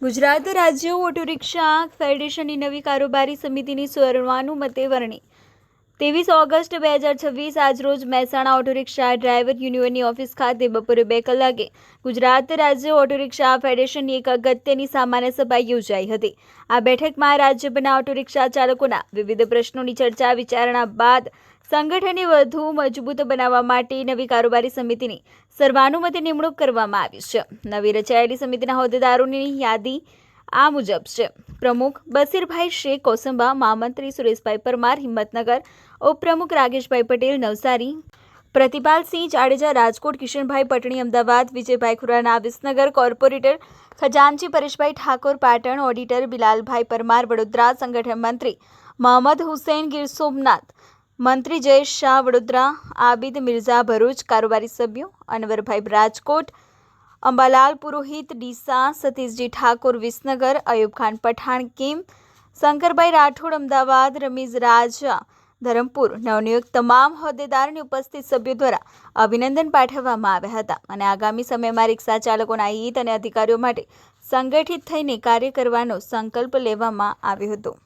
ગુજરાત રાજ્ય auto rickshaw ફેડરેશનની નવી કારોબારી સમિતિની સર્વાનુમતે વરણી 23 ઓગસ્ટ 2026 આજરોજ મહેસાણા ઓટો રિક્ષા ડ્રાઈવર યુનિયનની ઓફિસ ખાતે બપોરે 2 કલાકે ગુજરાત રાજ્ય ઓટો રિક્ષા ફેડરેશનની એક અગત્યની સામાન્ય સભા યોજાઈ હતી। આ બેઠકમાં રાજ્યભરના ઓટો રિક્ષા ચાલકોના વિવિધ પ્રશ્નોની ચર્ચા વિચારણા બાદ સંગઠનને વધુ મજબૂત બનાવવા માટે નવી કારોબારી સમિતિની સર્વાનુમતે નિમણૂક કરવામાં આવી છે। નવી રચાયેલી સમિતિના હોદ્દેદારોની યાદી આ મુજબ છે। પ્રમુખ બસીરભાઈ શેખ કોસંબા, મહામંત્રી સુરેશભાઈ પરમાર હિંમતનગર, ઉપપ્રમુખ રાકેશભાઈ પટેલ નવસારી, પ્રતિપાલસિંહ જાડેજા રાજકોટ, કિશનભાઈ પટણી અમદાવાદ, વિજયભાઈ ખુરાના વિસનગર, કોર્પોરેટર ખજાનચી પરેશભાઈ ઠાકોર પાટણ, ઓડિટર બિલાલભાઈ પરમાર વડોદરા, સંગઠન મંત્રી મોહમ્મદ હુસૈન ગીર સોમનાથ, મંત્રી જયેશ શાહ વડોદરા, આબિદ મિર્ઝા ભરૂચ, કારોબારી સભ્યો અનવરભાઈ રાજકોટ, અંબાલાલ પુરોહિત ડીસા, સતીશજી ઠાકોર વિસનગર, અયુબ ખાન પઠાણ કેમ, શંકરભાઈ રાઠોડ અમદાવાદ, રમીઝ રાજા ધરમપુર, નવનિયુક્ત તમામ હોદ્દેદારોની ઉપસ્થિત સભ્યો દ્વારા અભિનંદન પાઠવવામાં આવ્યા હતા અને આગામી સમયમાં રિક્ષા ચાલકોના હિત અને અધિકારીઓ માટે સંગઠિત થઈને કાર્ય કરવાનો સંકલ્પ લેવામાં આવ્યો હતો।